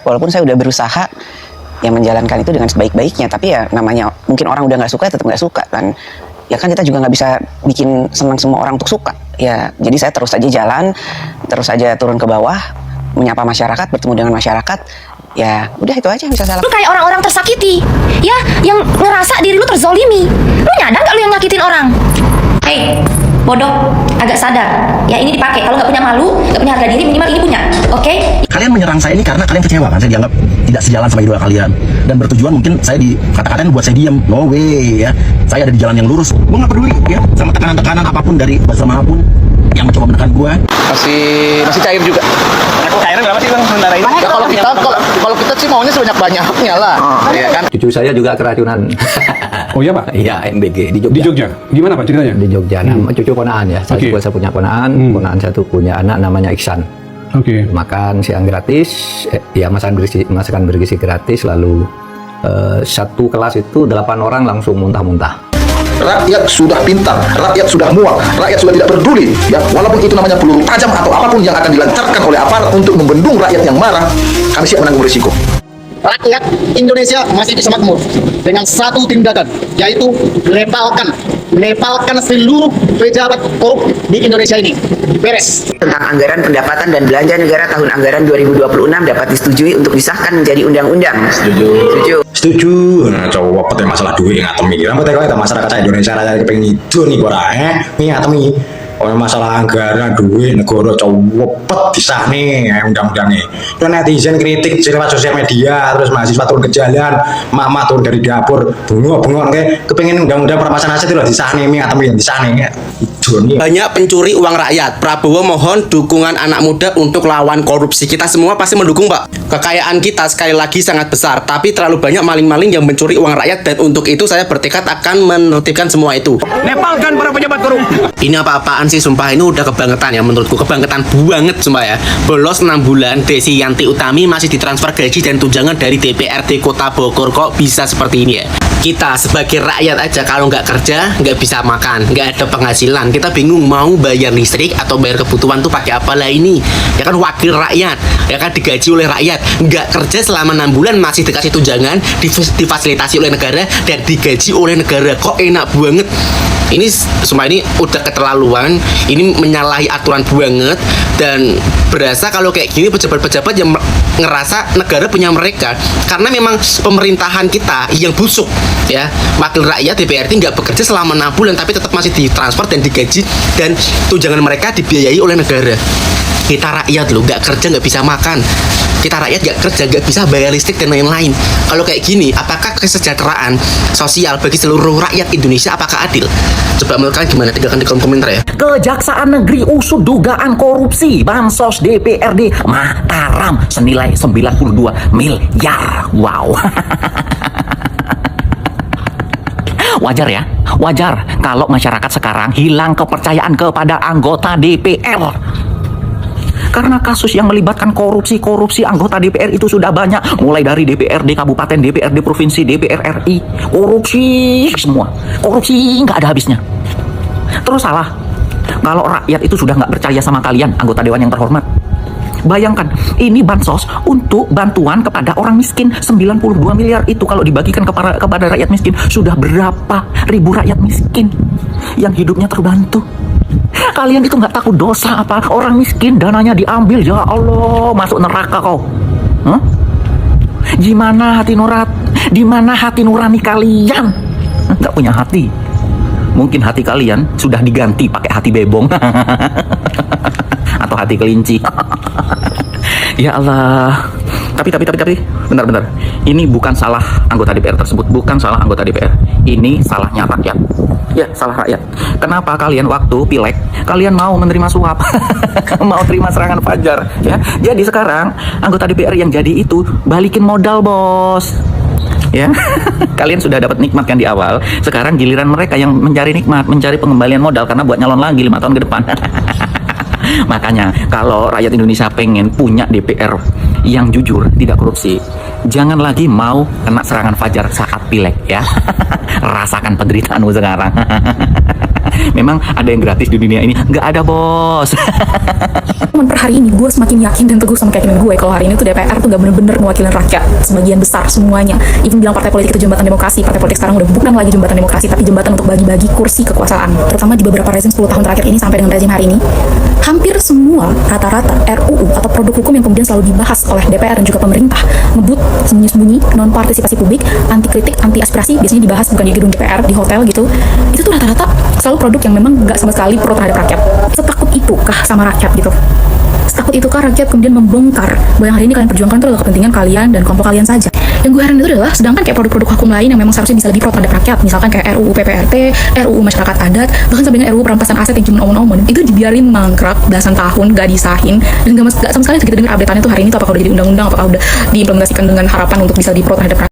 walaupun saya udah berusaha ya menjalankan itu dengan sebaik-baiknya, tapi ya namanya mungkin orang udah nggak suka, tetap nggak suka kan. Ya kan kita juga nggak bisa bikin senang semua orang untuk suka. Ya jadi saya terus aja jalan, terus aja turun ke bawah, menyapa masyarakat, bertemu dengan masyarakat. Ya udah itu aja yang bisa saya lakukan. Lu kayak orang-orang tersakiti, ya, yang ngerasa diri lu terzolimi. Lu nyadar gak lu yang nyakitin orang? Hei, bodoh, agak sadar. Ya ini dipakai. Kalau nggak punya malu, nggak punya harga diri, minimal ini punya. Oke? Kalian menyerang saya ini karena kalian kecewa kan? Saya dianggap tidak sejalan sama idola kalian, dan bertujuan mungkin saya di kata-katain buat saya diam. No way ya. Saya ada di jalan yang lurus. Gue nggak peduli ya sama tekanan-tekanan apapun dari bahasa manapun yang mencoba menekan gue. Masih cair juga. Kok cairnya berapa sih bang sementara ini? Ya kalau kita sih maunya sebanyak-banyaknya lah. Iya kan? Cucu saya juga keracunan. Oh iya Pak? Iya, MBG di Jogja. Di Jogja? Gimana Pak ceritanya? Di Jogja. Nama cucu ponaan ya. Saya punya ponaan. Ponaan saya tuh punya anak namanya Iksan. Makan siang gratis, ya masakan bergizi gratis. Lalu satu kelas itu 8 orang langsung muntah-muntah. Rakyat sudah pintar, rakyat sudah muak, rakyat sudah tidak peduli ya, walaupun itu namanya peluru tajam atau apapun yang akan dilancarkan oleh aparat untuk membendung rakyat yang marah, kami siap menanggung risiko. Rakyat Indonesia masih bisa makmur dengan satu tindakan, yaitu lepalkan seluruh pejabat korup di Indonesia ini. Beres. Tentang anggaran pendapatan dan belanja negara tahun anggaran 2026 dapat disetujui untuk disahkan menjadi undang-undang. Setuju. Nah, coba pete masalah duit ngatemi kira pete kok masyarakat Indonesia raya kepengin itu nih ora ngatemi. Oh masalah anggaran duit negara coba disah nih undang-undangnya. Dan netizen kritik lewat sosial media, terus mahasiswa turun ke jalan, mak turun dari dapur, bengong kayak kepengin undang-undang perampasan aset itu lah disah nih ngatemi yang disah nih. Banyak pencuri uang rakyat. Prabowo mohon dukungan anak muda untuk lawan korupsi. Kita semua pasti mendukung, Pak. Kekayaan kita sekali lagi sangat besar, tapi terlalu banyak maling-maling yang mencuri uang rakyat, dan untuk itu saya bertekad akan menertibkan semua itu. Nepalkan para pejabat korup. Ini apa-apaan sih, sumpah ini udah kebangetan ya menurutku, kebangetan banget sumpah ya. Bolos 6 bulan, Desi Yanti Utami masih ditransfer gaji dan tunjangan dari DPRD Kota Bogor, kok bisa seperti ini ya? Kita sebagai rakyat aja kalau nggak kerja nggak bisa makan, nggak ada penghasilan, kita bingung mau bayar listrik atau bayar kebutuhan tuh pakai apa lah ini. Ya kan wakil rakyat, ya kan digaji oleh rakyat, nggak kerja selama 6 bulan masih dikasih tunjangan, difasilitasi oleh negara dan digaji oleh negara, kok enak banget. Ini sumpah ini udah keterlaluan, ini menyalahi aturan banget, dan berasa kalau kayak gini pejabat-pejabat yang ngerasa negara punya mereka, karena memang pemerintahan kita yang busuk ya. Wakil rakyat DPRD nggak bekerja selama 6 bulan tapi tetap masih ditransfer dan digaji, dan tunjangan mereka dibiayai oleh negara. Kita rakyat loh, nggak kerja nggak bisa makan, kita rakyat nggak kerja nggak bisa bayar listrik dan lain-lain. Kalau kayak gini, apakah kesejahteraan sosial bagi seluruh rakyat Indonesia apakah adil? Coba menurut kalian gimana? Tinggalkan di kolom komentar ya. Kejaksaan Negeri usut dugaan korupsi Bansos DPRD Mataram senilai 92 miliar. Wow. Wajar ya, wajar kalau masyarakat sekarang hilang kepercayaan kepada anggota DPR. Karena kasus yang melibatkan korupsi anggota DPR itu sudah banyak. Mulai dari DPRD Kabupaten, DPRD Provinsi, DPR RI. Korupsi semua. Korupsi nggak ada habisnya. Terus salah kalau rakyat itu sudah nggak percaya sama kalian, anggota Dewan yang terhormat. Bayangkan, ini bansos untuk bantuan kepada orang miskin. 92 miliar itu kalau dibagikan kepada rakyat miskin, sudah berapa ribu rakyat miskin yang hidupnya terbantu. Kalian itu nggak takut dosa apa? Orang miskin dananya diambil, ya Allah, masuk neraka kau. Huh? Gimana hati di mana hati nurani kalian? Nggak punya hati. Mungkin hati kalian sudah diganti pakai hati bebong atau hati kelinci. Ya Allah. Tapi bentar. Ini bukan salah anggota DPR tersebut, bukan salah anggota DPR. Ini salahnya rakyat. Ya, salah rakyat. Kenapa kalian waktu pileg kalian mau menerima suap? Mau terima serangan fajar, ya. Jadi sekarang anggota DPR yang jadi itu balikin modal, Bos. Ya. Kalian sudah dapat nikmat kan di awal. Sekarang giliran mereka yang mencari nikmat, mencari pengembalian modal karena buat nyalon lagi 5 tahun ke depan. Makanya kalau rakyat Indonesia pengen punya DPR yang jujur, tidak korupsi, jangan lagi mau kena serangan fajar saat pileg ya. Rasakan penderitaanmu sekarang. Memang ada yang gratis di dunia ini? Nggak ada, Bos. Cuman per hari ini gue semakin yakin dan teguh sama keyakinan gue kalau hari ini tuh DPR tuh gak bener-bener mewakili rakyat sebagian besar semuanya. Even bilang partai politik itu jembatan demokrasi, partai politik sekarang udah bukan lagi jembatan demokrasi tapi jembatan untuk bagi-bagi kursi kekuasaan. Terutama di beberapa rezim 10 tahun terakhir ini sampai dengan rezim hari ini, hampir semua rata-rata RUU atau produk hukum yang kemudian selalu dibahas oleh DPR dan juga pemerintah ngebut sembunyi-sembunyi, non partisipasi publik, anti kritik, anti aspirasi, biasanya dibahas bukan di gedung DPR, di hotel gitu. Itu tuh rata-rata selalu produk yang memang gak sama sekali pro terhadap rakyat. Setakut itukah sama rakyat gitu? Setakut itukah rakyat kemudian membongkar bahwa yang hari ini kalian perjuangkan itu adalah kepentingan kalian dan kelompok kalian saja? Yang gue heran itu adalah sedangkan kayak produk-produk hukum lain yang memang seharusnya bisa lebih pro terhadap rakyat, misalkan kayak RUU PPRT, RUU masyarakat adat, bahkan sampai dengan RUU perampasan aset yang cuma omong-omong, itu dibiarin mangkrak belasan tahun, gak disahin, dan gak sama sekali kita dengar update-annya tuh hari ini tuh apakah udah jadi undang-undang, apakah udah diimplementasikan dengan harapan untuk bisa lebih pro terhadap rakyat.